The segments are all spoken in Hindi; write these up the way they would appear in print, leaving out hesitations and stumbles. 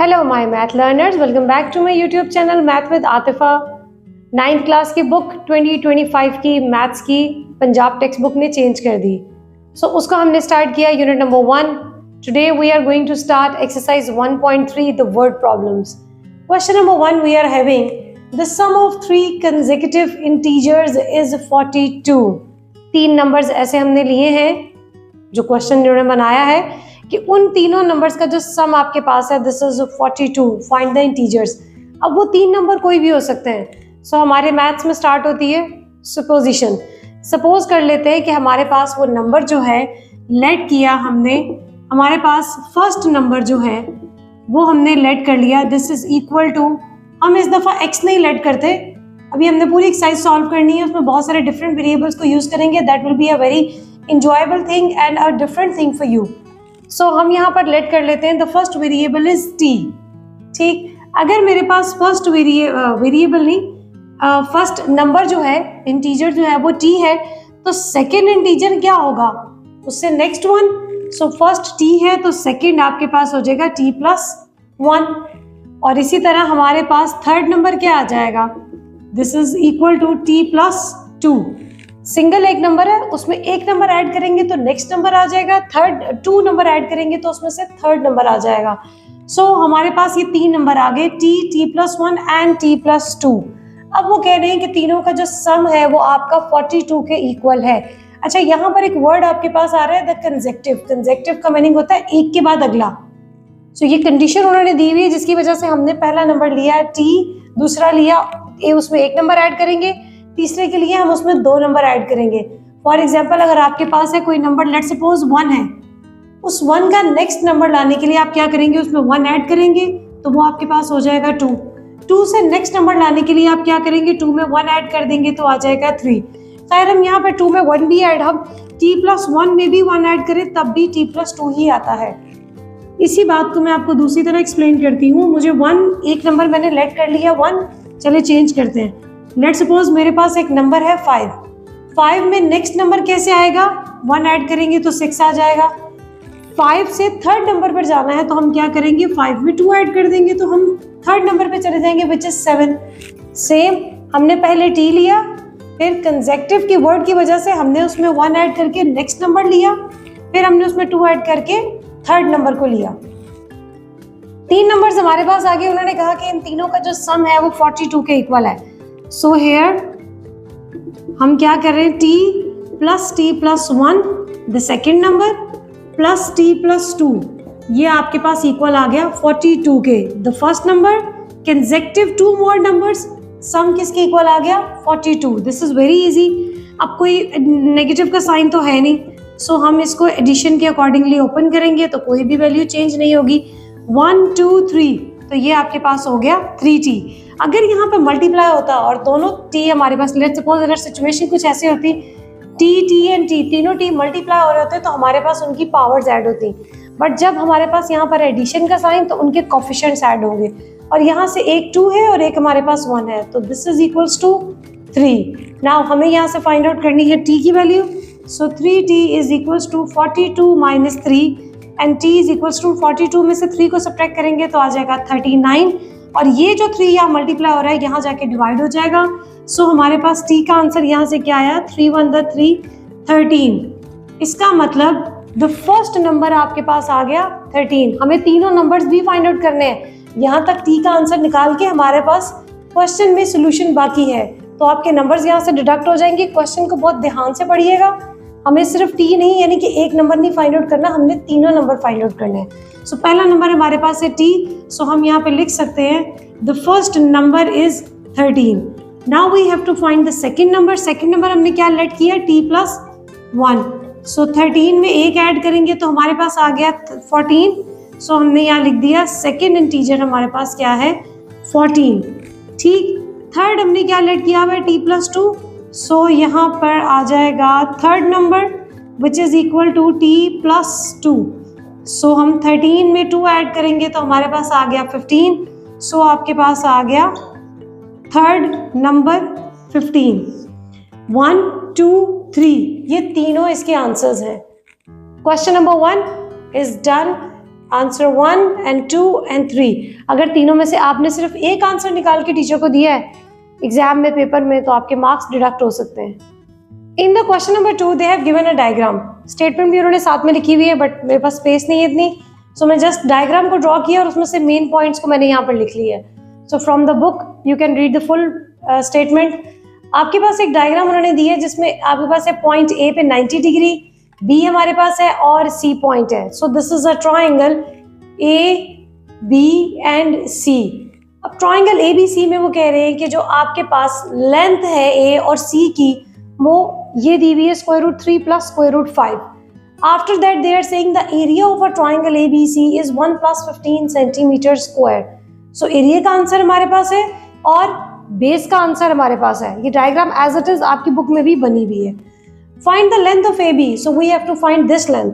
Hello my math learners, welcome back to my YouTube channel math with Atifa. 9th class की बुक 2025 की मैथ्स की पंजाब टेक्स्ट बुक ने चेंज कर दी। सो उसको हमने स्टार्ट किया unit number 1। Today we are going to start exercise 1.3 the word problems. Question number 1 we are having the sum of 3 consecutive integers is 42। 3 numbers ऐसे हमने लिए हैं जो क्वेश्चन इन्होंने बनाया है कि उन तीनों नंबर्स का जो सम आपके पास है this is 42, find the integers. अब वो 3 नंबर कोई भी हो सकते हैं। सो हमारे मैथ्स में स्टार्ट होती है सुपोजिशन। सपोज कर लेते हैं कि हमारे पास वो नंबर जो है लेट किया हमने, हमारे पास फर्स्ट नंबर जो है वो हमने लेट कर लिया, दिस इज इक्वल टू, हम इस दफा x नहीं लेट करते, अभी हमने पूरी एक्सरसाइज सॉल्व करनी है, उसमें बहुत सारे डिफरेंट वेरिएबल्स को यूज करेंगे, that will be a very enjoyable thing and a different thing for you. So हम यहाँ पर लेट कर लेते हैं, the first variable is t। ठीक, अगर मेरे पास फर्स्ट वेरिएबल नहीं, फर्स्ट नंबर जो है, इंटीजर जो है वो t है, तो सेकेंड इंटीजर क्या होगा उससे next one. So first t है तो सेकेंड आपके पास हो जाएगा t प्लस 1, और इसी तरह हमारे पास थर्ड नंबर क्या आ जाएगा, this is equal to t plus 2। Single एक नंबर है, उसमें एक नंबर ऐड करेंगे तो नेक्स्ट नंबर आ जाएगा, थर्ड 2 नंबर ऐड करेंगे तो उसमें से थर्ड नंबर आ जाएगा। सो हमारे पास ये 3 नंबर आ गए, t plus 1 and t plus 2। अब वो कह रहे हैं कि तीनों का जो सम है वो आपका 42 के इक्वल है। अच्छा, यहाँ पर एक वर्ड आपके पास आ रहा है द कंसेक्टिव। कंसेक्टिव का मीनिंग होता है एक के बाद अगला। सो ये कंडीशन उन्होंने दी हुई है जिसकी वजह से हमने पहला नंबर लिया t, दूसरा लिया उसमें एक नंबर ऐड करेंगे, तीसरे के लिए हम उसमें 2 नंबर ऐड करेंगे। फॉर एग्जाम्पल अगर आपके पास है कोई नंबर, लेट सपोज 1 है, उस 1 का नेक्स्ट नंबर लाने के लिए आप क्या करेंगे, उसमें 1 ऐड करेंगे तो वो आपके पास हो जाएगा 2। 2 से नेक्स्ट नंबर लाने के लिए आप क्या करेंगे, 2 में 1 ऐड कर देंगे तो आ जाएगा 3। खैर हम यहाँ पर 2 में 1 भी ऐड, हम t प्लस 1 में भी 1 ऐड करें तब भी t प्लस 2 ही आता है। इसी बात को मैं आपको दूसरी तरह एक्सप्लेन करती हूँ। मुझे 1 एक नंबर मैंने लेट कर लिया 1, चले चेंज करते हैं। लेट सपोज मेरे पास एक नंबर है 5 में नेक्स्ट नंबर कैसे आएगा, 1 ऐड करेंगे तो 6 आ जाएगा। 5 से थर्ड नंबर पर जाना है तो हम क्या करेंगे, 5 में 2 ऐड कर देंगे तो हम थर्ड नंबर पे चले जाएंगे विच इज 7। सेम हमने पहले t लिया, फिर कंसेक्टिव की वर्ड की वजह से हमने उसमें 1 ऐड करके नेक्स्ट नंबर लिया, फिर हमने उसमें 2 ऐड करके थर्ड नंबर को लिया। 3 नंबर्स हमारे पास आ गए। उन्होंने कहा कि इन तीनों का जो सम है वो 42 के इक्वल है। सो हेयर हम क्या कर रहे हैं, t plus 1 the second number plus t plus 2, ये आपके पास इक्वल आ गया 42 के। The first number consecutive 2 more numbers, sum किसके इक्वल आ गया 42। This is very easy. अब कोई नेगेटिव का साइन तो है नहीं, सो हम इसको एडिशन के अकॉर्डिंगली ओपन करेंगे तो कोई भी वैल्यू चेंज नहीं होगी। 1 2 3 तो ये आपके पास हो गया 3t। अगर यहाँ पे मल्टीप्लाई होता और दोनों t हमारे पास, लेट्स सपोज अगर सिचुएशन कुछ ऐसी होती, t एंड t तीनों t मल्टीप्लाई हो रहे होते तो हमारे पास उनकी पावर्स ऐड होती, बट जब हमारे पास यहाँ पर एडिशन का साइन तो उनके कोफिशिएंट्स ऐड होंगे, और यहाँ से एक 2 है और एक हमारे पास 1 है, तो this is equals to 3। Now हमें यहाँ से फाइंड आउट करनी है t की value. So 3t is equals to 42 minus 3 and t is equals to 42 में से 3 को सब्ट्रैक्ट करेंगे तो आ जाएगा 39, और ये जो 3 यहाँ मल्टीप्लाई हो रहा है यहाँ जाके डिवाइड हो जाएगा। सो हमारे पास t का आंसर यहाँ से क्या आया, 3 1 3 13। इसका मतलब द फर्स्ट नंबर आपके पास आ गया 13। हमें तीनों नंबर्स भी फाइंड आउट करने हैं, यहाँ तक t का आंसर निकाल के हमारे पास क्वेश्चन में सोल्यूशन बाकी है, तो आपके नंबर्स यहाँ से डिडक्ट हो जाएंगे। क्वेश्चन को बहुत ध्यान से पढ़िएगा, हमें सिर्फ t नहीं यानी कि एक नंबर नहीं फाइंड आउट करना, हमने तीनों नंबर फाइंड आउट करने हैं। सो पहला नंबर हमारे पास है t, सो हम यहाँ पे लिख सकते हैं the first number is 13। Now we have to find the second number. Second number हमने क्या लेट किया, t प्लस 1। सो 13 में एक ऐड करेंगे तो हमारे पास आ गया 14। सो हमने यहाँ लिख दिया सेकेंड इंटीजर हमारे पास क्या है 14। ठीक, थर्ड हमने क्या लेट किया हुआ है, t प्लस 2। सो यहाँ पर आ जाएगा third number which is equal to t plus 2। So हम 13 में 2 ऐड करेंगे तो हमारे पास आ गया 15। सो आपके पास आ गया थर्ड नंबर 15। 1 2 3 ये तीनों इसके आंसर्स हैं। Question number 1 is done. Answer 1 and 2 and 3। अगर तीनों में से आपने सिर्फ एक आंसर निकाल के टीचर को दिया है एग्जाम में, पेपर में, तो आपके मार्क्स डिडक्ट हो सकते हैं। इन the question number 2 they have given a diagram. Statement भी उन्होंने साथ में लिखी हुई है, बट मेरे पास स्पेस नहीं है इतनी, सो मैं जस्ट डायग्राम को ड्रॉ किया और उसमें से मेन पॉइंट्स को मैंने यहाँ पर लिख लिया है। So from the book you can read the full statement. आपके पास एक डायग्राम उन्होंने दी है जिसमें आपके पास है पॉइंट ए पे 90 डिग्री, बी हमारे पास है और सी पॉइंट है। So this is a triangle A B and C. अब ट्राइंगल ए बी सी में वो कह रहे हैं कि जो आपके पास लेंथ है ए और सी की, वो ये दी हुई है √3 + √5। After that they are saying the area of a triangle A B C is 1 + 15 centimetre square. So area का आंसर हमारे पास है और बेस का आंसर हमारे पास है। ये डायग्राम एज इट इज आपकी बुक में भी बनी हुई है। Find the length of A B, so we have to find this length.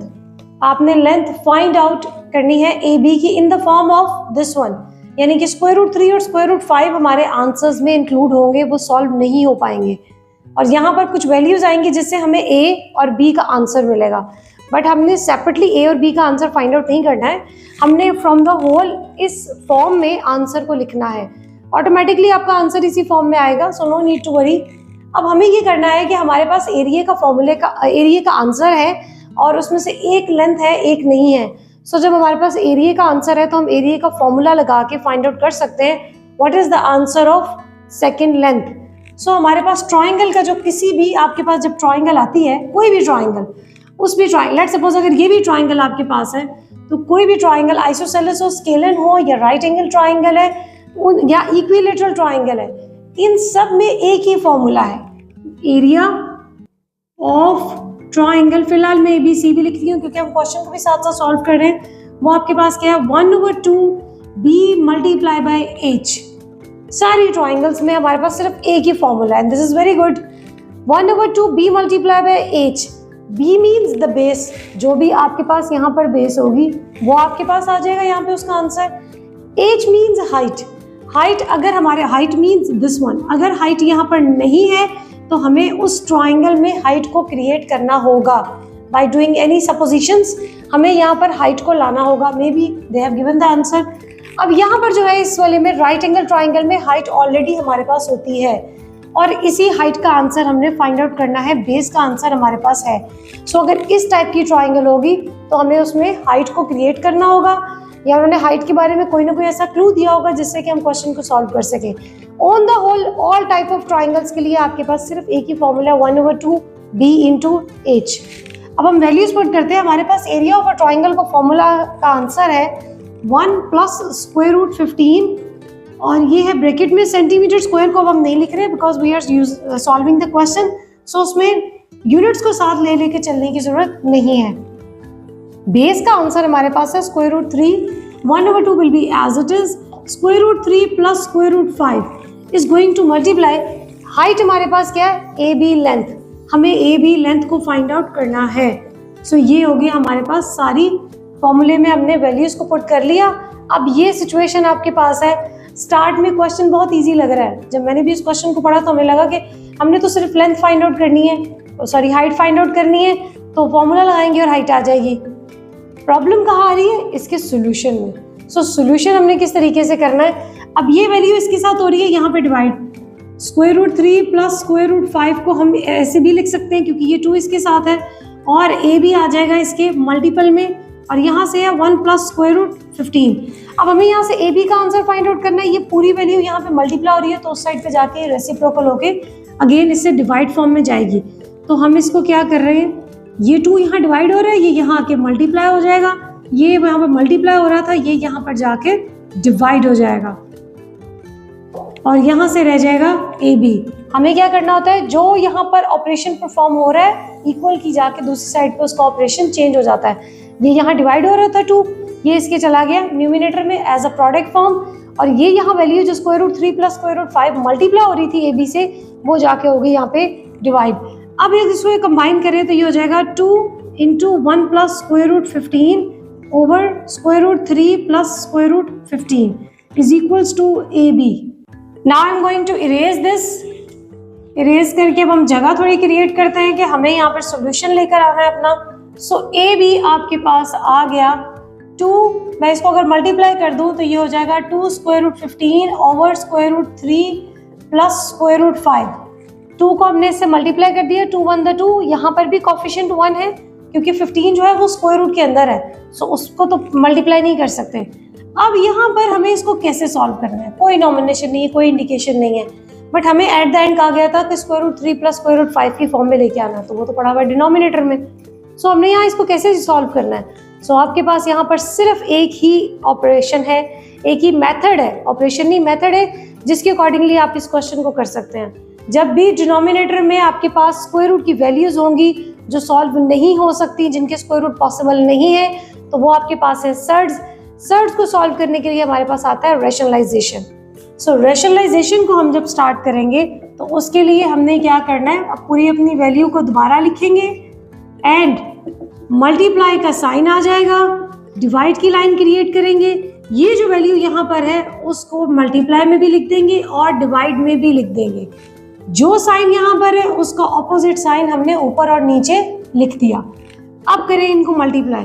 आपने लेंथ फाइंड आउट करनी है ए बी की in the form of this one, यानी कि √3 और √5 हमारे आंसर्स में इंक्लूड होंगे, वो सॉल्व नहीं हो पाएंगे और यहाँ पर कुछ वैल्यूज आएंगी जिससे हमें ए और बी का आंसर मिलेगा। बट हमने सेपरेटली ए और बी का आंसर फाइंड आउट नहीं करना है, हमने फ्रॉम द होल इस फॉर्म में आंसर को लिखना है। ऑटोमेटिकली आपका आंसर इसी फॉर्म में आएगा, so no need to worry. अब हमें ये करना है कि हमारे पास एरिया का आंसर है और उसमें से एक लेंथ है, एक नहीं है। सो जब हमारे पास एरिया का आंसर है तो हम एरिया का फॉर्मूला लगा के फाइंड आउट कर सकते हैं what is the answer of second length. So हमारे पास ट्राइंगल का जो किसी भी आपके पास जब ट्राइंगल आती है, कोई भी ट्राइंगल, उस भी ट्राइंगल, लेट्स सपोज अगर ये भी ट्राइंगल आपके पास है, तो कोई भी ट्राइंगल आइसोसेलेस हो, स्केलन हो, या राइट एंगल ट्राइंगल है या इक्विलेटरल ट्राइंगल है, इन सब में एक ही फॉर्मूला है, एरिया ऑफ ट्राइंगल। फिलहाल मैं ABC भी लिख रही हूँ क्योंकि हम क्वेश्चन को भी साथ साथ सॉल्व कर रहे हैं। वो आपके पास क्या है, 1/2 B × H। सारी ट्राइंगल्स में हमारे पास सिर्फ एक ही फॉर्मूला है, this is very good. 1/2 B × H। B means the base, जो भी आपके पास यहाँ पर बेस होगी वो आपके पास आ जाएगा यहाँ पे उसका answer. H means height. Height अगर हमारे हाइट मीन्स दिस वन, अगर हाइट यहाँ पर नहीं है तो हमें उस ट्राइंगल में हाइट को क्रिएट करना होगा बाय डूइंग एनी सपोजिशंस। हमें यहाँ पर हाइट को लाना होगा, may be they have given the answer. अब यहाँ पर जो है इस वाले में राइट एंगल ट्राइंगल में हाइट ऑलरेडी हमारे पास होती है और इसी हाइट का आंसर हमने फाइंड आउट करना है, बेस का आंसर हमारे पास है। सो अगर इस टाइप की ट्राइंगल होगी तो हमें उसमें हाइट को क्रिएट करना होगा या उन्होंने हाइट के बारे में कोई ना कोई ऐसा क्लू दिया होगा जिससे कि हम क्वेश्चन को सॉल्व कर सकें। On the whole all type of triangles के लिए आपके पास सिर्फ एक ही फॉर्मूला 1/2 B × H। अब हम वैल्यूज पुट करते हैं। हमारे पास एरिया ऑफ अ ट्राइंगल का फॉर्मूला का आंसर है 1 + √15 और ये है ब्रैकेट में सेंटीमीटर स्क्वायर को अब हम नहीं लिख रहे because we are solving the question, so उसमें यूनिट्स को साथ ले लेके चलने की जरूरत नहीं है। बेस का आंसर हमारे पास है √3, 1/2 will be as it is, √3 + √5 is going to multiply. Height हमारे पास क्या है, AB लेंथ, हमें AB लेंथ को फाइंड आउट करना है। सो ये हो गया हमारे पास, सारी फॉर्मूले में हमने वैल्यूज को पुट कर लिया। अब ये सिचुएशन आपके पास है। स्टार्ट में क्वेश्चन बहुत इजी लग रहा है, जब मैंने भी इस क्वेश्चन को पढ़ा तो हमें लगा कि हमने तो सिर्फ लेंथ फाइंड आउट करनी है, सॉरी हाइट फाइंड आउट करनी है, तो फॉर्मूला लगाएंगे और हाइट आ जाएगी। प्रॉब्लम कहाँ आ रही है, इसके सोल्यूशन में। सो सोल्यूशन हमने किस तरीके से करना है, अब ये वैल्यू इसके साथ हो रही है यहाँ पे डिवाइड, √3 + √5 को हम ऐसे भी लिख सकते हैं क्योंकि ये 2 इसके साथ है और A भी आ जाएगा इसके मल्टीपल में और यहाँ से है 1 + √15। अब हमें यहाँ से AB का आंसर फाइंड आउट करना है। ये पूरी वैल्यू यहाँ पे मल्टीप्लाई हो रही है तो उस साइड पे जाके रेसिप्रोकल होके अगेन इससे डिवाइड फॉर्म में जाएगी। तो हम इसको क्या कर रहे हैं, ये 2 यहाँ डिवाइड हो रहा है, ये यहाँ आके मल्टीप्लाई हो जाएगा, ये यहाँ पर मल्टीप्लाई हो रहा था, ये यहाँ पर जाके डिवाइड हो जाएगा और यहाँ से रह जाएगा AB। हमें क्या करना होता है, जो यहाँ पर ऑपरेशन परफॉर्म हो रहा है इक्वल की जाके दूसरी साइड पे उसका ऑपरेशन चेंज हो जाता है। ये यहाँ डिवाइड हो रहा था 2, ये इसके चला गया न्यूमिनेटर में एज अ प्रोडक्ट फॉर्म और ये यहाँ वैल्यू जो √3 + √5 मल्टीप्लाई हो रही थी AB से, वो जाके होगी यहाँ पे डिवाइड। अब यदि इसको कंबाइन करें तो ये हो जाएगा 2 × 1 + √15 over √3 + √15 is equals to AB। Now I am going to erase this। Erase करके अब हम जगह थोड़ी क्रिएट करते हैं कि हमें यहाँ पर सोल्यूशन लेकर आना है अपना। सो AB आपके पास आ गया 2, मैं इसको अगर मल्टीप्लाई कर दूं तो ये हो जाएगा 2 square root 15 over square root 3 plus square root 5। 2 को हमने इससे मल्टीप्लाई कर दिया, 2 1 2, यहाँ पर भी कोफिशिएंट 1 है क्योंकि 15 जो है वो स्क्वायर रूट के अंदर है, सो उसको तो मल्टीप्लाई नहीं कर सकते। अब यहाँ पर हमें इसको कैसे सॉल्व करना है, कोई नॉमिनेशन नहीं है, कोई इंडिकेशन नहीं है, बट हमें एट द एंड कहा गया था कि square root 3 plus square root 5 की फॉर्म में लेके आना, तो वो तो पड़ा हुआ है डिनोमिनेटर में। सो हमने यहाँ इसको कैसे सॉल्व करना है, सो आपके पास यहाँ पर सिर्फ एक ही ऑपरेशन है, एक ही मेथड है, ऑपरेशन नहीं मेथड है, जिसके अकॉर्डिंगली आप इस क्वेश्चन को कर सकते हैं। जब भी डिनोमिनेटर में आपके पास स्क्वायर रूट की वैल्यूज होंगी जो सॉल्व नहीं हो सकती, जिनके स्क्वायर रूट पॉसिबल नहीं है, तो वो आपके पास है सर्ड्स। सर्ड्स को सॉल्व करने के लिए हमारे पास आता है रैशनलाइजेशन। सो रैशनलाइजेशन को हम जब स्टार्ट करेंगे तो उसके लिए हमने क्या करना है, अब पूरी अपनी वैल्यू को दोबारा लिखेंगे एंड मल्टीप्लाई का साइन आ जाएगा, डिवाइड की लाइन क्रिएट करेंगे, ये जो वैल्यू यहाँ पर है उसको मल्टीप्लाई में भी लिख देंगे और डिवाइड में भी लिख देंगे। जो साइन यहाँ पर है उसका ऑपोजिट साइन हमने ऊपर और नीचे लिख दिया। अब करें इनको multiply.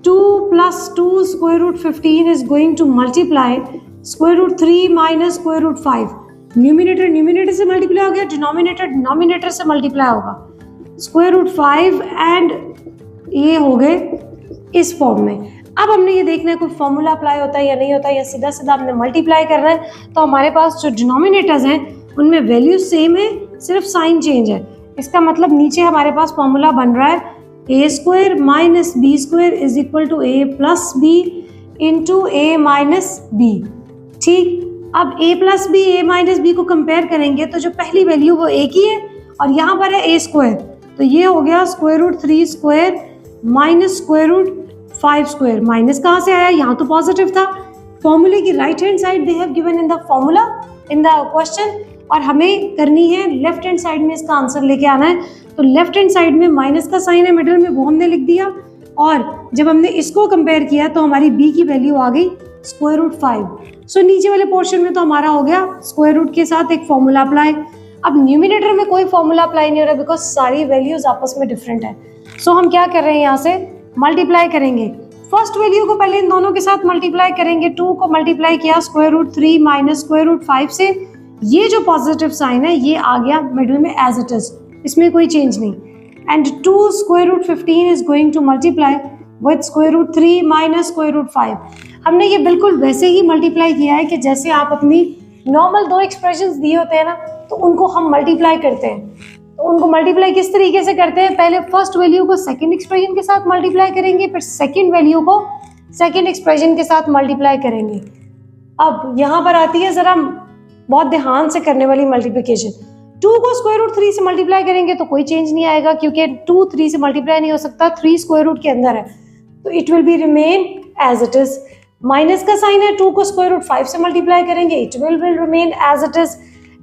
2 plus 2 square root 15 is going to multiply square root 3 minus square root 5। Numerator numerator से मल्टीप्लाई हो गया, डिनोमिनेटर डिनोमिनेटर से मल्टीप्लाई होगा, स्क्वायर रूट 5 एंड ये हो गए इस फॉर्म में। अब हमने ये देखना है कोई फॉर्मूला अप्लाई होता है या नहीं होता है, या सीधा सीधा हमने मल्टीप्लाई करना है। तो हमारे पास जो डिनोमिनेटर्स हैं उनमें वैल्यू सेम है, सिर्फ साइन चेंज है। इसका मतलब नीचे हमारे पास फॉर्मूला बन रहा है A square minus B square is equal to A plus B into A minus B. ठीक, अब A plus B A minus B को कंपेयर करेंगे तो जो पहली वैल्यू वो एक ही है और यहाँ पर है ए स्क्वायर, तो ये हो गया square root 3 square minus square root 5 square. Minus कहाँ से आया, यहाँ तो पॉजिटिव था। फॉर्मूले की right hand side they have given in the formula in the question, और हमें करनी है लेफ्ट हैंड साइड में इसका आंसर लेके आना है। तो लेफ्ट हैंड साइड में माइनस का साइन है मिडिल में, वो हमने लिख दिया, और जब हमने इसको कंपेयर किया तो हमारी b की वैल्यू आ गई स्क्वायर रूट 5। सो नीचे वाले पोर्शन में तो हमारा हो गया स्क्वायर रूट के साथ एक फॉर्मूला अप्लाई। अब न्यूमिनेटर में कोई फॉर्मूला अप्लाई नहीं हो रहा बिकॉज सारी वैल्यूज आपस में डिफरेंट है। सो हम क्या कर रहे हैं, यहाँ से मल्टीप्लाई करेंगे। फर्स्ट वैल्यू को पहले इन दोनों के साथ मल्टीप्लाई करेंगे। 2 को मल्टीप्लाई किया square root 3 minus square root 5 से, ये जो पॉजिटिव साइन है ये आ गया मिडिल में एज इट इज, इसमें कोई चेंज नहीं। And 2 square root 15 is going to multiply with square root 3 minus square root 5। हमने ये बिल्कुल वैसे ही मल्टीप्लाई किया है कि जैसे आप अपनी नॉर्मल दो एक्सप्रेशंस दिए होते हैं ना, तो उनको हम मल्टीप्लाई करते हैं। तो उनको मल्टीप्लाई किस तरीके से करते हैं, पहले फर्स्ट वैल्यू को सेकंड एक्सप्रेशन के साथ मल्टीप्लाई करेंगे, फिर सेकंड वैल्यू को सेकंड एक्सप्रेशन के साथ मल्टीप्लाई करेंगे। अब यहाँ पर आती है जरा बहुत ध्यान से करने वाली मल्टीप्लिकेशन। 2 को स्क्वायर रूट 3 से मल्टीप्लाई करेंगे तो कोई चेंज नहीं आएगा, क्योंकि 2 3 से मल्टीप्लाई नहीं हो सकता, 3 स्क्वायर रूट के अंदर है, तो it will be remain as it is. Minus का साइन है, 2 को स्क्वायर रूट 5 से मल्टीप्लाई करेंगे, it will remain as it is.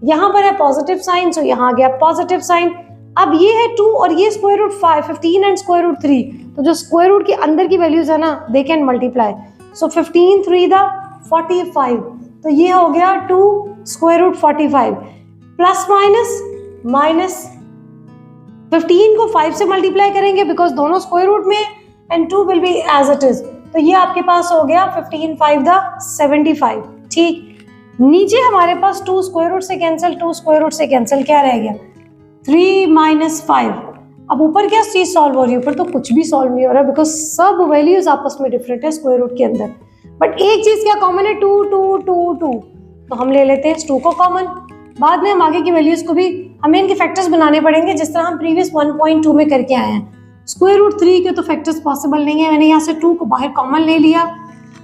यहाँ पर है पॉजिटिव साइन, सो यहाँ आ गया पॉजिटिव साइन। अब ये है 2 और ये square root 15 and square root 3, तो जो स्क्वायर रूट के अंदर की वैल्यूज है ना, they can multiply. So 15 3 the 45, तो ये हो गया 2 स्क्वायर रूट 45 प्लस माइनस माइनस 15 को 5 से मल्टीप्लाई करेंगे बिकॉज दोनों स्क्वायर रूट में, and 2 will be as it is, तो ये आपके पास हो गया 15 5 द 75। ठीक, नीचे हमारे पास 2 स्क्वायर रूट से कैंसिल, 2 स्क्वायर रूट से कैंसिल, क्या रह गया 3 माइनस 5। अब ऊपर क्या चीज सॉल्व हो रही है, ऊपर तो कुछ भी सॉल्व नहीं हो रहा बिकॉज सब वैल्यूज आपस में डिफरेंट है स्क्वायर रूट के अंदर, बट एक चीज क्या कॉमन है, 2 2 2 2, तो हम ले लेते हैं 2 को कॉमन। बाद में हम आगे की वैल्यूज को भी हमें इनके फैक्टर्स बनाने पड़ेंगे, जिस तरह हम प्रीवियस 1.2 में करके आए हैं। स्क्वायर रूट 3 के तो फैक्टर्स पॉसिबल नहीं है, मैंने यहाँ से 2 को बाहर कॉमन ले लिया।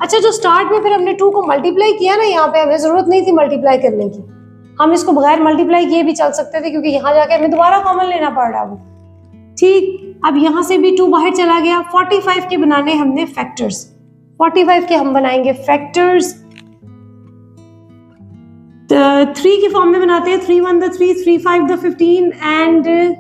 अच्छा, जो स्टार्ट में फिर हमने 2 को मल्टीप्लाई किया ना, यहाँ पे हमें जरूरत नहीं थी मल्टीप्लाई करने की, हम इसको बगैर मल्टीप्लाई किए भी चल सकते थे, क्योंकि यहाँ जाके हमें दोबारा कॉमन लेना पड़ रहा है। ठीक, अब यहाँ से भी 2 बाहर चला गया। 45 के बनाने हमने फैक्टर्स, 45 के हम बनाएंगे फैक्टर्स 3 के फॉर्म में बनाते हैं। 3 1 the 3, 3 5 the 15 and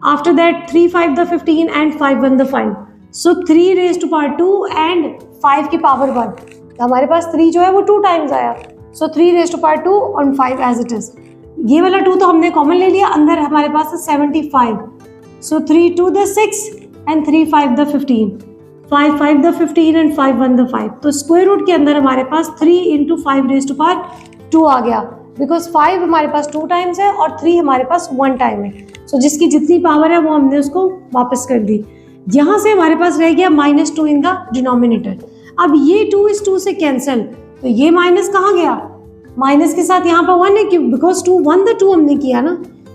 after that 3 5 the 15 and 5 1 the 5। So 3 raise to power 2 and 5 की पावर 1, तो हमारे पास 3 जो है वो 2 टाइम्स आया। सो 3 रेज टू पावर 2 और 5 एज इट इज। ये वाला 2 तो हमने कॉमन ले लिया, अंदर हमारे पास है 75। सो 3 2 the 6 and 3 5 the 15। 5 5 the 15 and 5 1 the 5। तो स्क्वायर रूट के अंदर हमारे पास 3 इंटू 5 रेज टू पावर 2 आ गया, बिकॉज 5 हमारे पास 2 टाइम्स है और 3 हमारे पास 1 टाइम है। सो जिसकी जितनी पावर है वो हमने उसको वापस कर दी। यहाँ से हमारे पास रह गया -2 इन द डिनोमिनेटर। अब ये 2 इस 2 से कैंसिल, तो ये माइनस कहाँ गया, माइनस के साथ यहाँ पर 1 है, क्यों, बिकॉज 2 1 द 2 हमने किया ना,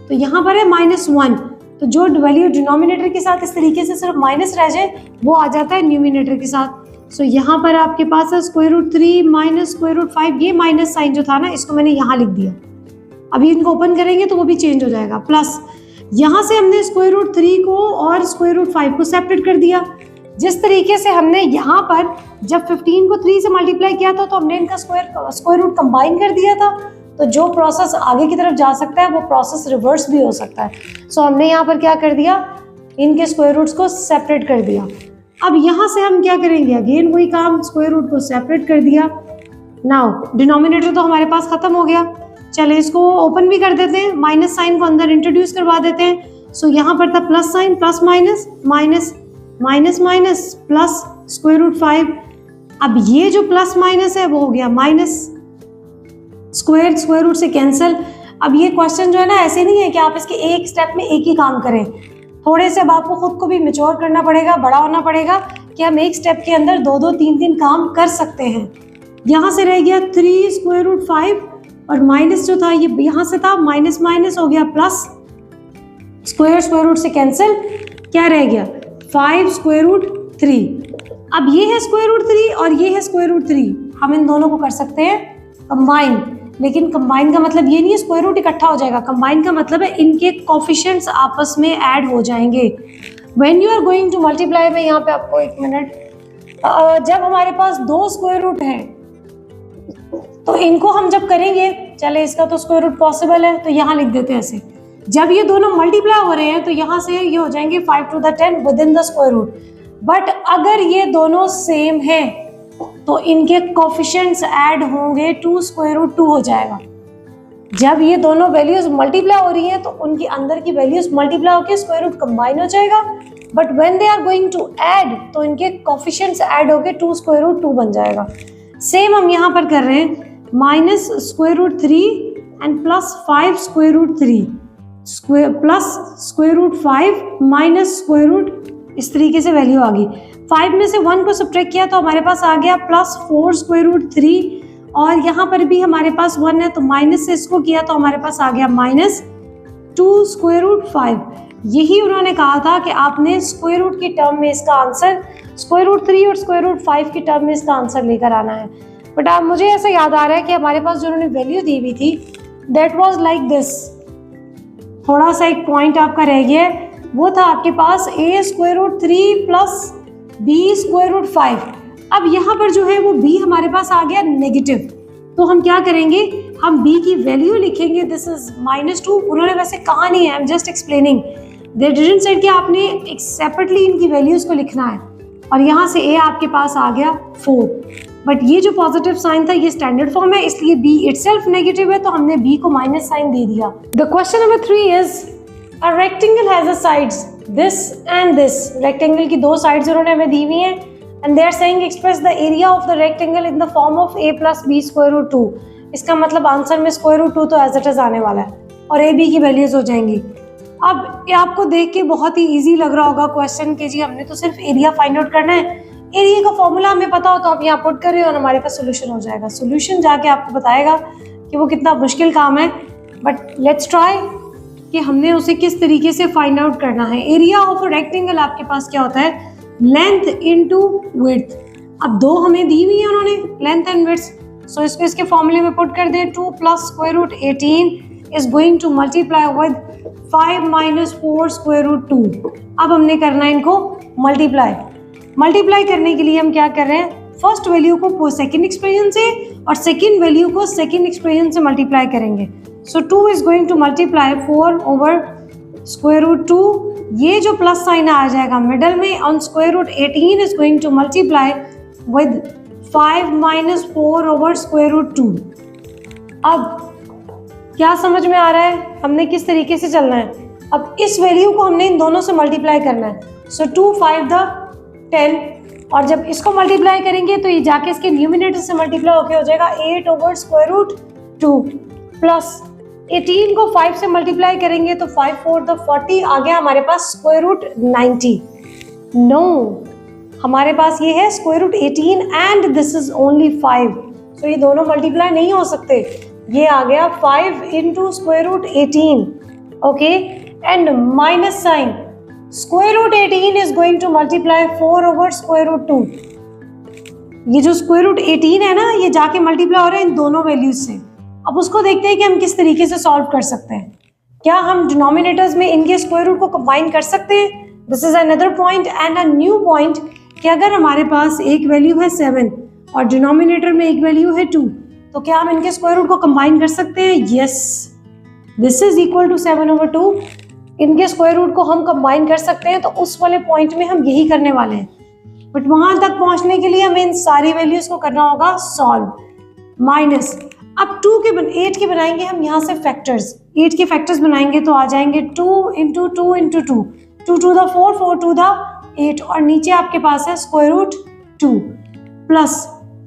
तो यहाँ पर है -1। तो जो वैल्यू डिनोमिनेटर के साथ इस तरीके से सिर्फ माइनस रह जाए वो आ जाता है न्यूमिनेटर के साथ। सो यहाँ पर आपके पास है √3 माइनस √5। ये माइनस साइन जो था ना इसको मैंने यहाँ लिख दिया। अभी इनको ओपन करेंगे तो वो भी चेंज हो जाएगा। प्लस यहाँ से हमने √3 को और √5 को सेपरेट कर दिया। जिस तरीके से हमने यहाँ पर जब 15 को 3 से मल्टीप्लाई किया था तो हमने इनका स्क्वायर रूट कंबाइन कर दिया था। तो जो प्रोसेस आगे की तरफ जा सकता है वो प्रोसेस रिवर्स भी हो सकता है। सो हमने यहाँ पर क्या कर दिया, इनके स्क्वायर रूट्स को सेपरेट कर दिया। अब यहाँ से हम क्या करेंगे, अगेन वही काम, स्क्वायर रूट को सेपरेट कर दिया। नाउ डिनोमिनेटर तो हमारे पास खत्म हो गया, चले इसको ओपन भी कर देते हैं, माइनस साइन को अंदर इंट्रोड्यूस करवा देते हैं। सो यहाँ पर था plus sign, plus minus minus minus minus plus √5। अब ये जो प्लस माइनस है वो हो गया माइनस, स्क्वायर रूट से कैंसिल। अब ये क्वेश्चन जो है ना ऐसे नहीं है कि आप इसके एक स्टेप में एक ही काम करें, थोड़े से अब आपको खुद को भी मैच्योर करना पड़ेगा, बड़ा होना पड़ेगा कि हम एक स्टेप के अंदर 2 2 3 3 काम कर सकते हैं। यहाँ से रह गया 3 √5 और माइनस जो था ये यहाँ से था, माइनस माइनस हो गया प्लस, स्क्वायर रूट से कैंसिल, क्या रह गया 5 √3। अब ये है √3 और ये है √3, हम इन दोनों को कर सकते हैं कंबाइन। लेकिन कंबाइन का मतलब ये नहीं है स्क्वायर रूट इकट्ठा हो जाएगा, कंबाइन का मतलब है इनके कोफिशिएंट्स आपस में ऐड हो जाएंगे। When you are going to multiply, में यहाँ पे आपको 1 मिनट, जब हमारे पास 2 स्क्वायर रूट हैं तो इनको हम जब करेंगे, चले इसका तो स्क्वायर रूट पॉसिबल है तो यहाँ लिख देते हैं ऐसे, जब ये दोनों मल्टीप्लाई हो रहे हैं तो यहाँ से ये हो जाएंगे 5 to the 10 within the square root. But अगर ये दोनों सेम हैं तो इनके कोफिशिएंट्स ऐड होंगे, 2 √2 हो जाएगा। जब ये दोनों वैल्यूज मल्टीप्लाई हो रही हैं तो उनके अंदर की वैल्यूज मल्टीप्लाई होकर स्क्वायर रूट कंबाइन हो जाएगा। But when they are going to add तो इनके कोफिशिएंट्स ऐड होकर 2 √2 बन जाएगा। सेम हम यहाँ पर कर रहे हैं, minus √3 and plus 5 √3 plus √5 minus square root, इस तरीके से वैल्यू आ गई। 5 में से 1 को सब्ट्रैक्ट किया तो हमारे पास आ गया प्लस 4 √3 और यहाँ पर भी हमारे पास 1 है तो माइनस से इसको किया तो हमारे पास आ गया -2 √5। यही उन्होंने कहा था कि आपने स्क्वायर रूट की टर्म में इसका आंसर, √3 और √5 की टर्म में इसका आंसर लेकर आना है। बट आप मुझे ऐसा याद आ रहा है कि हमारे पास जो उन्होंने वैल्यू दी हुई थी दैट वाज लाइक दिस, थोड़ा सा एक पॉइंट आपका रह गया है, वो था आपके पास a√3 प्लस b√5। अब यहाँ पर जो है वो b हमारे पास आ गया नेगेटिव, तो हम क्या करेंगे, हम b की वैल्यू लिखेंगे, दिस इज -2। उन्होंने वैसे कहा नहीं है, I am just explaining, they didn't said कि आपने सेपरेटली इनकी वैल्यूज को लिखना है। और यहाँ से a आपके पास आ गया 4, बट ये जो पॉजिटिव साइन था ये स्टैंडर्ड फॉर्म है इसलिए b इटसेल्फ नेगेटिव है तो हमने b को माइनस साइन दे दिया। The question number 3 is A rectangle has a sides this and this। Rectangle की 2 साइड्स उन्होंने हमें दी हुई हैं and they are saying express the area of the rectangle in the form of a plus b √2। इसका मतलब आंसर में √2 तो एज इट इज आने वाला है और a b की वैल्यूज हो जाएंगी। अब ये आपको देख के बहुत ही इजी लग रहा होगा क्वेश्चन के जी हमने तो सिर्फ एरिया फाइंड आउट करना है, एरिया का फॉर्मूला हमें पता हो तो आप यहाँ पुट करें और हमारे पास सोल्यूशन हो जाएगा। सोल्यूशन जाके आपको बताएगा कि वो कितना मुश्किल काम है, बट लेट्स ट्राई कि हमने उसे किस तरीके से फाइंड आउट करना है। एरिया ऑफ अ रेक्टेंगल आपके पास क्या होता है, लेंथ इनटू विड्थ। अब 2 हमें दी हुई है उन्होंने, लेंथ एंड विड्थ, सो इसको इसके फॉर्मूले में पुट कर दें, 2 plus √18 is going to multiply with 5 minus 4 √2। अब हमने करना है इनको मल्टीप्लाई करने के लिए हम क्या कर रहे हैं, फर्स्ट वैल्यू को सेकेंड एक्सप्रेशन से और सेकेंड वैल्यू को सेकेंड एक्सप्रेशन से मल्टीप्लाई करेंगे। सो 2 is going to multiply 4 over √2। ये जो प्लस साइन आ जाएगा मिडल में, on √18 is going to multiply with 5 minus 4 over √2। अब क्या समझ में आ रहा है हमने किस तरीके से चलना है। अब इस वैल्यू को हमने इन दोनों से मल्टीप्लाई करना है। सो 2 5 द 10 और जब इसको मल्टीप्लाई करेंगे तो ये जाके इसके न्यूमिनेटर से मल्टीप्लाई होके हो जाएगा 8 ओवर स्क्वायर रूट 2 प्लस 18 को 5 से मल्टीप्लाई करेंगे तो 5 4 द 40 आ गया हमारे पास स्क्वायर रूट 90। नो, हमारे पास ये है square root 18 and this is only 5, so ये दोनों मल्टीप्लाई नहीं हो सकते। ये आ गया 5 into square root 18, okay, and minus sign square root 18 is going to multiply 4 over square root 2। ये जो स्क्वायर रूट 18 है ना, ये जाके मल्टीप्लाई हो रहा है इन दोनों वैल्यूज से। अब उसको देखते हैं कि हम किस तरीके से सॉल्व कर सकते हैं। क्या हम डिनोमिनेटर्स में इनके स्क्वायर रूट को कंबाइन कर सकते हैं? This is another point and a new point कि अगर हमारे पास एक वैल्यू है 7 और डिनोमिनेटर में एक वैल्यू है 2, तो क्या हम इनके स्क्वायर रूट को कंबाइन कर सकते हैं? Yes, this is equal to 7 over 2। इनके स्क्वायर रूट को हम कंबाइन कर सकते हैं, तो उस वाले पॉइंट में हम यही करने वाले हैं। बट वहां तक पहुंचने के लिए हमें इन सारी वैल्यूज को करना होगा सॉल्व। माइनस अब 8 के बनाएंगे हम यहाँ से फैक्टर्स। 8 के फैक्टर्स बनाएंगे तो आ जाएंगे 2 into 2 into 2, 2 to the 4, 4 to the 8, और नीचे आपके पास है square root 2 plus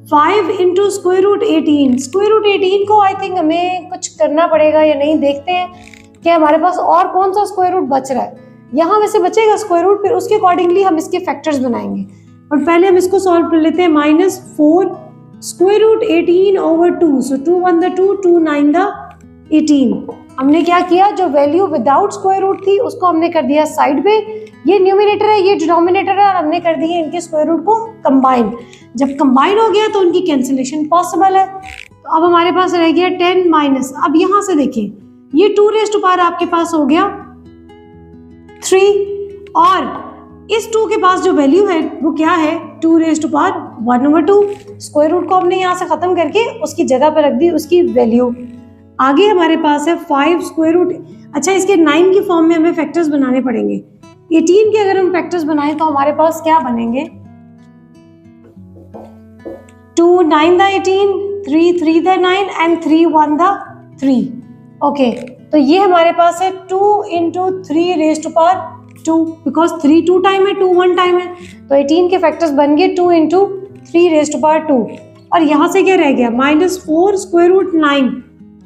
5 into square root 18। Square root 18 को आई थिंक हमें कुछ करना पड़ेगा या नहीं, देखते हैं कि हमारे पास और कौन सा स्क्वायर रूट बच रहा है। यहाँ वैसे बचेगा स्क्वायर रूट, फिर उसके अकॉर्डिंगली हम इसके फैक्टर्स बनाएंगे। और पहले हम इसको सॉल्व कर लेते हैं। -4 square root 18 over 2, so 2 1 the 2, 2 9 the 18। हमने क्या किया, जो वैल्यू विदाउट स्क्वायर रूट थी उसको हमने कर दिया साइड पे। ये न्यूमिनेटर है, ये डिनोमिनेटर है, और हमने कर दिए इनके स्क्वायर रूट को कंबाइन। जब कंबाइन हो गया तो उनकी कैंसिलेशन पॉसिबल है। तो अब हमारे पास रह गया 10 माइनस, अब यहाँ से देखिए ये 2 रेज़ टू पावर आपके पास हो गया 3, और इस 2 के पास जो वैल्यू है वो क्या है, 2 raise to power 1 over 2। Square root को हमने यहाँ से खत्म करके उसकी जगह पर रख दी उसकी वैल्यू। आगे हमारे पास है 5 स्क्वायर रूट, अच्छा इसके 9 की फॉर्म में हमें फैक्टर्स बनाने पड़ेंगे। 18 के अगर हम फैक्टर्स बनाए तो हमारे पास क्या बनेंगे, 2 9 the 18, 3 3 the 9 and 3 1 the 3। Okay, तो ये हमारे पास है 2 into 3 raise to power 2, because 3 2 time है, 2 1 टाइम है, तो 18 के फैक्टर्स बन गए 2 इंटू 3 रेज़ टू पावर 2। और यहाँ से क्या रह गया, -4 स्क्वायर रूट 9।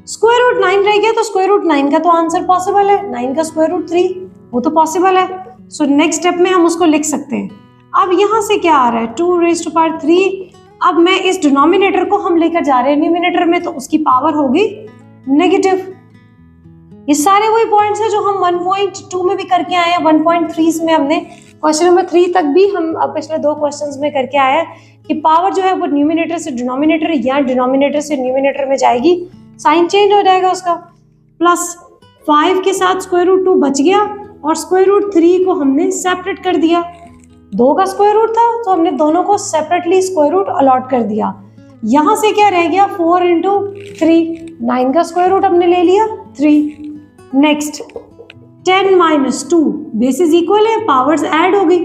स्क्वायर रूट 9 रह गया, तो स्क्वायर रूट 9 का तो आंसर पॉसिबल है, 9 का स्क्वायर रूट 3 वो तो पॉसिबल है। सो नेक्स्ट स्टेप में हम उसको लिख सकते हैं। अब यहाँ से क्या आ रहा है, 2 रेज़ टू पावर 3। अब मैं इस डिनोमिनेटर को हम लेकर जा रहे हैं न्यूमिनेटर में, तो उसकी पावर होगी नेगेटिव। ये सारे वही पॉइंट्स हैं जो हम 1.2 में भी करके आए हैं, 1.3 में हमने क्वेश्चन नंबर 3 तक भी हम पिछले 2 क्वेश्चंस में करके आए हैं कि पावर जो है वो न्यूमिनेटर से डिनोमिनेटर या डिनोमिनेटर से न्यूमिनेटर में जाएगी, साइन चेंज हो जाएगा उसका। प्लस 5 के साथ स्क्वायर रूट 2 बच गया, और स्क्वायर रूट 3 को हमने सेपरेट कर दिया। 2 का स्क्वायर रूट था तो हमने दोनों को सेपरेटली स्क्वायर रूट अलॉट कर दिया। यहाँ से क्या रह गया, 4 इंटू 3, 9 का स्क्वायर रूट हमने ले लिया 3। नेक्स्ट 10 माइनस 2, बेसिस इक्वल है, पावर्स ऐड हो गई।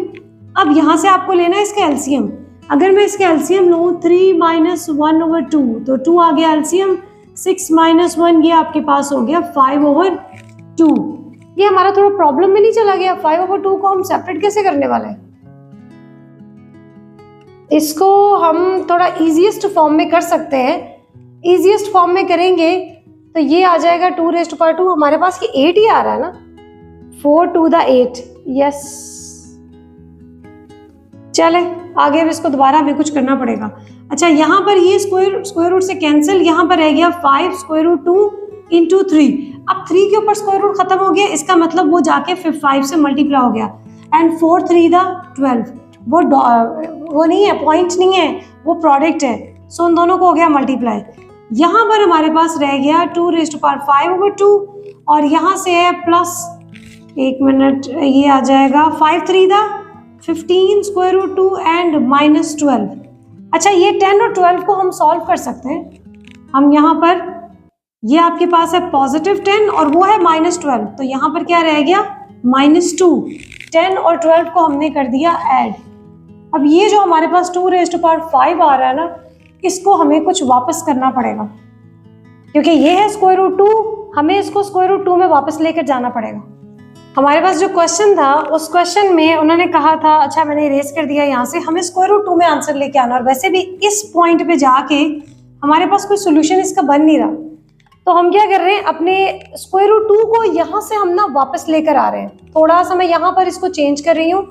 अब यहाँ से आपको लेना है इसका एलसीएम। अगर मैं इसका एलसीएम लूँ 3 माइनस 1 ओवर 2, तो 2 आ गया एलसीएम, 6 माइनस 1 ये आपके पास हो गया 5 ओवर 2। ये हमारा थोड़ा प्रॉब्लम में नहीं चला गया, 5 ओवर 2 को हम सेपरेट कैसे करने वाले हैं? इसको हम थोड़ा इजीएस्ट फॉर्म में कर सकते हैं। इजीएस्ट फॉर्म में करेंगे तो ये आ जाएगा 2 रेज़ टू पावर 2, हमारे पास ये 8 ही आ रहा है ना, 4 टू द 8। यस, चले आगे अब इसको दोबारा हमें कुछ करना पड़ेगा। अच्छा, यहाँ पर ये स्क्वायर रूट से कैंसिल, यहाँ पर रह गया 5 स्क्वायर रूट 2 इंटू 3। अब 3 के ऊपर स्क्वायर रूट खत्म हो गया, इसका मतलब वो जाके 5 से मल्टीप्लाई हो गया, एंड 4 3 द 12। वो नहीं है, पॉइंट नहीं है, वो प्रोडक्ट है। सो उन दोनों को हो गया मल्टीप्लाई। यहाँ पर हमारे पास रह गया 2 रेज़ टू पावर 5 ओवर 2, और यहाँ से है प्लस, एक मिनट, ये आ जाएगा 5 3 द 15 स्क्वायर रूट 2 एंड -12। अच्छा, ये 10 और 12 को हम सॉल्व कर सकते हैं। हम यहाँ पर, ये आपके पास है पॉजिटिव 10 और वो है -12, तो यहाँ पर क्या रह गया, -2। 10 और 12 को हमने कर दिया ऐड। अब ये जो हमारे पास 2 रेज़ टू पावर 5 आ रहा है ना, इसको हमें कुछ वापस करना पड़ेगा, क्योंकि ये है स्क्वायर रूट 2, हमें इसको स्क्वायर रूट 2 में वापस लेकर जाना पड़ेगा। हमारे पास जो क्वेश्चन था उस क्वेश्चन में उन्होंने कहा था, अच्छा मैंने इरेज कर दिया यहाँ से, हमें स्क्वायर रूट 2 में आंसर लेके आना, और वैसे भी इस पॉइंट पे जाके हमारे पास कोई सोल्यूशन इसका बन नहीं रहा, तो हम क्या कर रहे हैं, अपने स्क्वायर रूट 2 को यहाँ से हम ना वापस लेकर आ रहे हैं। थोड़ा सा मैं यहाँ पर इसको चेंज कर रही हूँ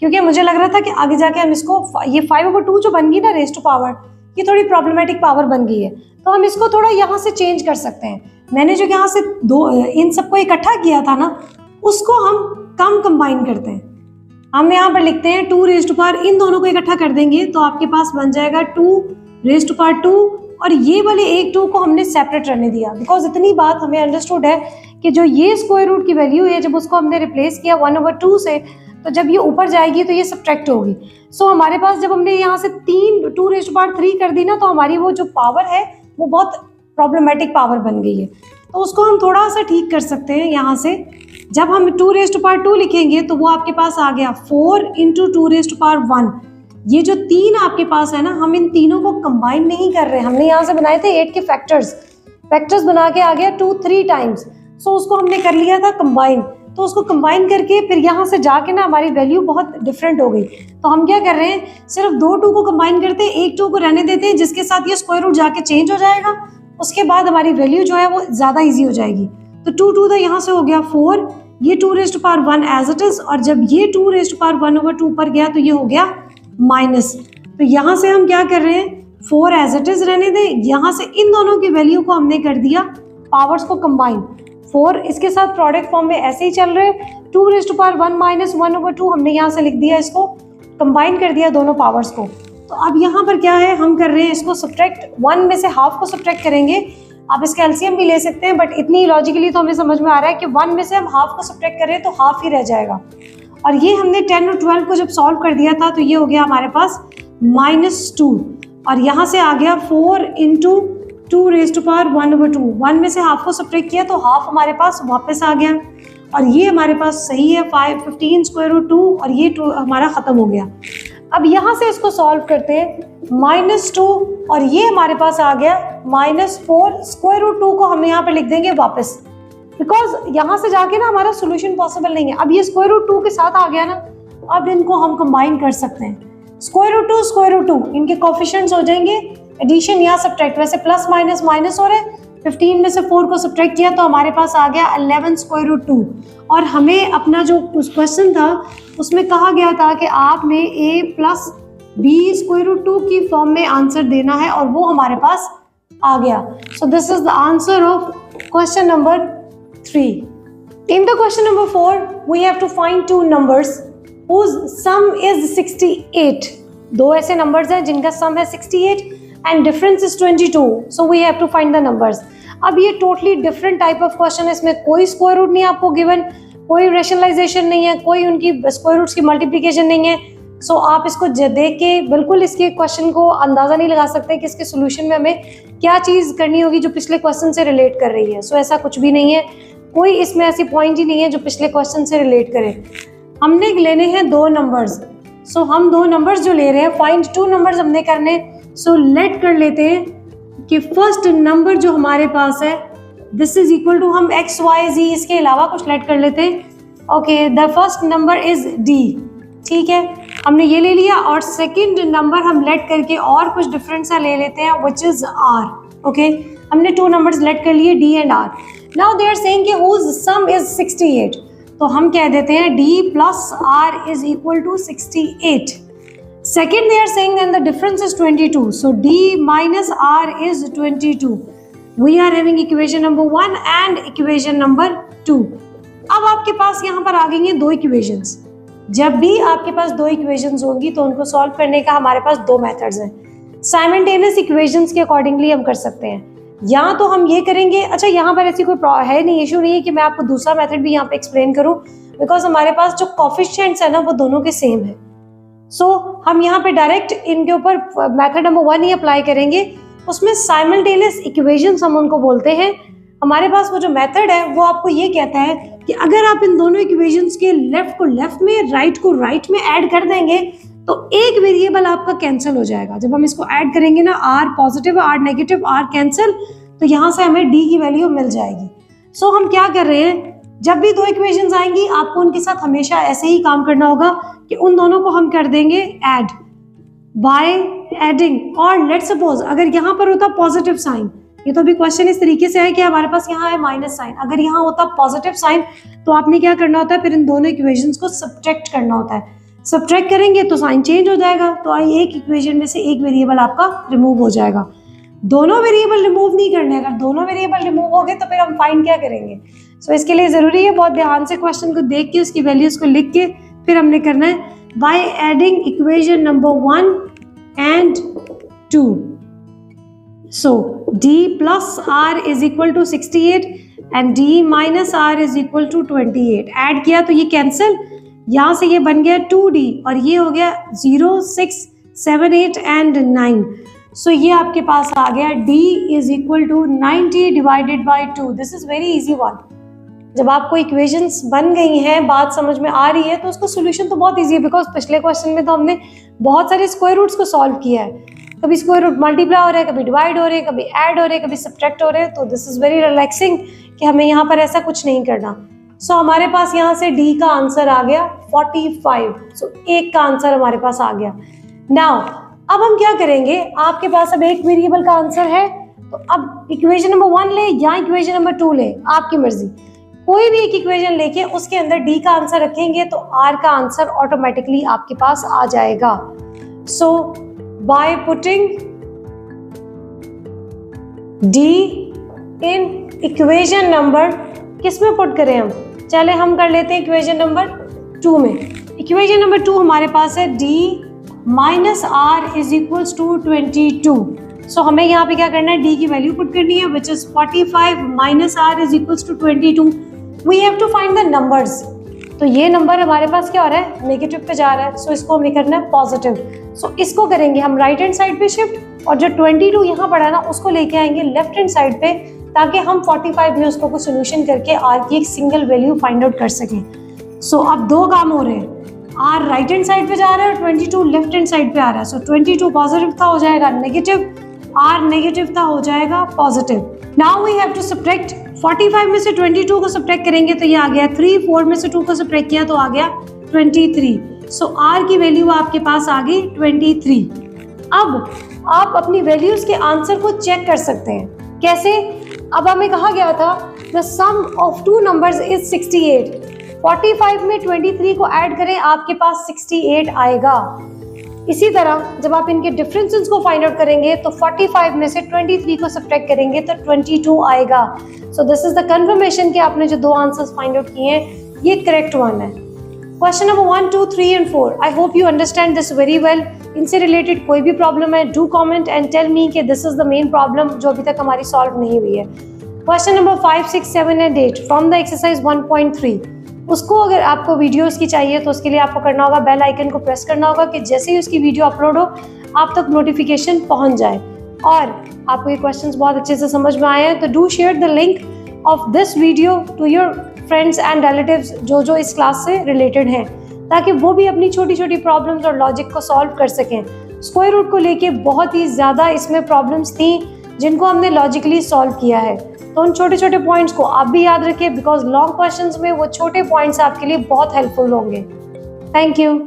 क्योंकि मुझे लग रहा था कि आगे जाके हम इसको, ये 5/2 जो बन गई ना रेज़ टू पावर, ये थोड़ी प्रॉब्लमेटिक पावर बन गई है, तो हम इसको थोड़ा यहाँ से चेंज कर सकते हैं। मैंने जो यहाँ से दो इन सबको इकट्ठा किया था ना, उसको हम कम कंबाइन करते हैं। हम यहाँ पर लिखते हैं 2 रेज़ टू पावर, इन दोनों को इकट्ठा कर देंगे तो आपके पास बन जाएगा 2 रेज़ टू पावर 2, और ये वाले एक 2 को हमने सेपरेट रहने दिया, बिकॉज इतनी बात हमें अंडरस्टूड है कि जो ये स्क्वायर रूट की वैल्यू है, जब उसको हमने रिप्लेस किया 1/2 से, तो जब ये ऊपर जाएगी तो ये सब्ट्रैक्ट होगी। सो हमारे पास जब हमने यहाँ से 2 रेज़ टू पावर 3 कर दी ना, तो हमारी वो जो पावर है वो बहुत प्रॉब्लमेटिक पावर बन गई है, तो उसको हम थोड़ा सा ठीक कर सकते हैं यहाँ से। जब हम 2 रेज़ टू पावर 2 लिखेंगे तो वो आपके पास आ गया 4 × 2 रेज़ टू पावर 1। ये जो 3 आपके पास है ना, हम इन तीनों को कंबाइन नहीं कर रहे, हमने यहाँ से बनाए थे 8 के फैक्टर्स बना के आ गया 2 3 टाइम्स, सो उसको हमने कर लिया था कंबाइन। तो उसको कंबाइन करके फिर यहाँ से जाके ना हमारी वैल्यू बहुत डिफरेंट हो गई, तो हम क्या कर रहे हैं, सिर्फ 2 2 को कंबाइन करते हैं, एक 2 को रहने देते हैं, जिसके साथ ये स्क्वायर रूट जाके चेंज हो जाएगा, उसके बाद हमारी वैल्यू जो है वो ज़्यादा ईजी हो जाएगी। तो 2 2 तो यहाँ से हो गया 4, ये 2 raise to power 1 as it is, और जब ये 2 रेज़ टू पावर 1/2 पर गया तो ये हो गया माइनस। तो यहाँ से हम क्या कर रहे हैं, 4 एज इट इज़ रहने दें, यहाँ से इन दोनों की वैल्यू को हमने कर दिया पावर्स को कंबाइन, 4 इसके साथ प्रोडक्ट फॉर्म में ऐसे ही चल रहे हैं, 2 रेज़ टू पावर 1 - 1/2 हमने यहाँ से लिख दिया, इसको कंबाइन कर दिया दोनों पावर्स को। तो अब यहाँ पर क्या है, हम कर रहे हैं इसको सब्ट्रैक्ट, 1 में से हाफ को सब्ट्रैक्ट करेंगे, आप इसका एलसीएम भी ले सकते हैं, बट इतनी लॉजिकली तो हमें समझ में आ रहा है कि 1 में से हम हाफ को सब्ट्रैक्ट करें तो हाफ ही रह जाएगा। और ये हमने 10 और 12 को जब सॉल्व कर दिया था तो ये हो गया हमारे पास -2, और यहाँ से आ गया 4 × 2 रेज़ टू पावर 1/2। 1 में से हाफ को सब्ट्रैक्ट किया तो हाफ हमारे पास वापस आ गया, और ये हमारे पास सही है 15 स्क्वायर रूट 2, और ये 2 हमारा ख़त्म हो गया। अब यहाँ से इसको सॉल्व करते हैं, -2, और ये हमारे पास आ गया -4 स्क्वायर रूट 2 को हम यहाँ पे लिख देंगे वापस, बिकॉज यहाँ से जाके ना हमारा सोल्यूशन पॉसिबल नहीं है। अब ये स्क्वायर रूट 2 के साथ आ गया ना, अब इनको हम कंबाइन कर सकते हैं, स्क्वायर रूट 2 इनके कोफिशिएंट्स हो जाएंगे, एडिशन या सब्ट्रैक्ट, वैसे प्लस माइनस माइनस हो रहे हैं, 15 में से 4 को सब्ट्रैक्ट किया तो हमारे पास आ गया 11 स्क्वायर रूट 2। और हमें अपना जो क्वेश्चन था उसमें कहा गया था कि आपने a + b स्क्वायर रूट 2 की फॉर्म में आंसर देना है, और वो हमारे पास आ गया। सो this is the answer of question number 3. In the question number 4, we have to find two numbers whose sum is 68. दो ऐसे numbers हैं जिनका sum है 68 and difference is 22. So we have to find the numbers. अब ये totally different type of question है, इसमें कोई square root नहीं आपको given, कोई rationalization नहीं है, कोई उनकी square roots की multiplication नहीं है। So आप इसको देख के बिल्कुल इसके क्वेश्चन को अंदाज़ा नहीं लगा सकते कि इसके सोल्यूशन में हमें क्या चीज़ करनी होगी जो पिछले क्वेश्चन से रिलेट कर रही है। So ऐसा कुछ भी नहीं है, कोई इसमें ऐसी पॉइंट ही नहीं है जो पिछले क्वेश्चन से रिलेट करे। हमने लेने हैं दो नंबर्स, सो हम दो नंबर्स जो ले रहे हैं, फाइंड टू नंबर्स हमने करने। सो लेट कर लेते हैं कि फर्स्ट नंबर जो हमारे पास है दिस इज इक्वल टू, हम x y z इसके अलावा कुछ लेट कर लेते हैं। Okay, the first number is d, ठीक है, हमने ये ले लिया। और सेकंड नंबर हम लेट करके और कुछ डिफरेंट सा ले लेते हैं विच इज r। ओके, हमने टू नंबर्स लेट कर लिए d and r। Now they are saying कि whose sum is 68, तो हम कह देते हैं d plus r is equal to 68. Second, they are saying then the difference is 22, so d minus r is 22. We are having equation number 1 and equation number 2. अब आपके पास यहाँ पर आ गई हैं दो इक्वेशंस। जब भी आपके पास दो इक्वेशंस होंगी तो उनको सॉल्व करने का हमारे पास दो मेथड्स हैं। साइमल्टेनियस इक्वेशंस के अकॉर्डिंगली हम कर सकते हैं, या तो हम ये करेंगे, अच्छा यहाँ पर ऐसी कोई है नहीं, इशू नहीं है कि मैं आपको दूसरा मेथड भी यहाँ पे एक्सप्लेन करूँ, बिकॉज हमारे पास जो कोफिशिएंट्स है ना वो दोनों के सेम है। सो हम यहाँ पे डायरेक्ट इनके ऊपर मेथड नंबर 1 ही अप्लाई करेंगे। उसमें साइमल्टेनियस इक्वेशंस हम उनको बोलते हैं। हमारे पास वो जो मेथड है वो आपको ये कहता है कि अगर आप इन दोनों इक्वेशंस के लेफ्ट को लेफ्ट में, राइट को राइट में ऐड कर देंगे तो एक वेरिएबल आपका कैंसिल हो जाएगा। जब हम इसको ऐड करेंगे ना, r positive r negative r cancel, तो यहाँ से हमें d की वैल्यू मिल जाएगी। सो हम क्या कर रहे हैं, जब भी दो इक्वेशंस आएंगी आपको उनके साथ हमेशा ऐसे ही काम करना होगा कि उन दोनों को हम कर देंगे ऐड बाय एडिंग। और लेट्स सपोज अगर यहाँ पर होता पॉजिटिव साइन, ये तो भी क्वेश्चन इस तरीके से है कि हमारे पास यहाँ है माइनस साइन, अगर यहाँ होता पॉजिटिव साइन तो आपने क्या करना होता है, फिर इन दोनों इक्वेशंस को सब्ट्रैक्ट करना होता है। सब्ट्रैक्ट करेंगे तो साइन चेंज हो जाएगा, तो एक इक्वेशन में से एक वेरिएबल आपका रिमूव हो जाएगा। दोनों वेरिएबल रिमूव नहीं करने, अगर दोनों वेरिएबल रिमूव हो गए तो फिर हम फाइंड क्या करेंगे। सो इसके लिए जरूरी है बहुत ध्यान से क्वेश्चन को देख के उसकी वैल्यूज को लिख के फिर हमने करना है by adding equation number 1 and 2। So d plus r is equal to 68 and d minus r is equal to 28। Add किया तो ये कैंसिल, यहाँ से ये बन गया 2d और ये हो गया 0, 6, 7, 8 and 9। सो ये आपके पास आ गया d is equal to 90 divided by 2। This is very easy one. जब आपको इक्वेशंस बन गई हैं, बात समझ में आ रही है, तो उसका सोल्यूशन तो बहुत इजी है, बिकॉज पिछले क्वेश्चन में तो हमने बहुत सारे स्क्वायर रूट्स को सॉल्व किया है। कभी स्क्वायर रूट मल्टीप्लाई हो रहा है, कभी डिवाइड हो रहे हैं, कभी ऐड हो रहे हैं, कभी सब्ट्रैक्ट हो रहे हैं। तो दिस इज वेरी रिलैक्सिंग कि हमें यहाँ पर ऐसा कुछ नहीं करना। सो हमारे पास यहाँ से डी का आंसर आ गया 45। सो एक का आंसर हमारे पास आ गया। नाउ अब हम क्या करेंगे, आपके पास अब एक वेरिएबल का आंसर है, तो अब इक्वेशन नंबर 1 ले या इक्वेशन नंबर 2 ले, आपकी मर्जी। कोई भी एक इक्वेशन लेके उसके अंदर d का आंसर रखेंगे तो r का आंसर ऑटोमेटिकली आपके पास आ जाएगा। So by putting d in equation number, किस में पुट करें हम, चले हम कर लेते हैं इक्वेशन नंबर 2 में। इक्वेशन नंबर 2 हमारे पास है d minus r is equals to 22। So हमें यहाँ पे क्या करना है, d की वैल्यू पुट करनी है which is 45 minus r is equals to 22। We have to find the numbers। तो ये नंबर हमारे पास क्या हो रहा है, नेगेटिव पे जा रहा है, सो इसको हमें करना है पॉजिटिव। सो इसको करेंगे हम राइट हैंड साइड पे शिफ्ट, और जो 22 यहाँ पड़ा है ना उसको लेके आएंगे लेफ्ट हैंड साइड पे, ताकि हम 45 में उसको कुछ सोल्यूशन करके r की एक सिंगल वैल्यू फाइंड आउट कर सकें। सो अब दो काम हो रहे हैं, r राइट हैंड साइड पे जा रहा है और 22 लेफ्ट हैंड साइड पे आ रहा है। सो 22 पॉजिटिव था हो जाएगा नेगेटिव, r नेगेटिव था हो जाएगा positive. Now we have to subtract 45 में से 22 को सब्ट्रैक्ट करेंगे तो ये आ गया 3, 4 में से 2 को सब्ट्रैक्ट किया तो आ गया 23। सो r की वैल्यू आपके पास आ गई 23। अब आप अपनी वैल्यूज के आंसर को चेक कर सकते हैं। कैसे, अब हमें कहा गया था the sum of two numbers is 68। 45 में 23 को ऐड करें, आपके पास 68 आएगा। इसी तरह जब आप इनके डिफरेंसेस को फाइंड आउट करेंगे तो 45 में से 23 को सब्ट्रैक्ट करेंगे तो 22 आएगा। सो दिस इज द कंफर्मेशन कि आपने जो दो आंसर्स फाइंड आउट किए हैं ये करेक्ट वन है। Question number 1, 2, 3 and 4। I hope you understand this very well. इनसे रिलेटेड कोई भी प्रॉब्लम है, do comment and tell me कि this is the main problem जो अभी तक हमारी सॉल्व नहीं हुई है। Question number 5, 6, 7 and 8 from the exercise 1.3। उसको अगर आपको वीडियोस की चाहिए तो उसके लिए आपको करना होगा बेल आइकन को प्रेस करना होगा कि जैसे ही उसकी वीडियो अपलोड हो आप तक नोटिफिकेशन पहुंच जाए। और आपको ये क्वेश्चंस बहुत अच्छे से समझ में आए हैं तो do share the link of this video to your friends and relatives जो इस क्लास से रिलेटेड हैं, ताकि वो भी अपनी छोटी छोटी प्रॉब्लम्स और लॉजिक को सॉल्व कर सकें। स्क्वायर रूट को लेके बहुत ही ज़्यादा इसमें प्रॉब्लम्स थी जिनको हमने लॉजिकली सॉल्व किया है, तो उन छोटे छोटे पॉइंट्स को आप भी याद रखिए, बिकॉज लॉन्ग क्वेश्चंस में वो छोटे पॉइंट्स आपके लिए बहुत हेल्पफुल होंगे। Thank you.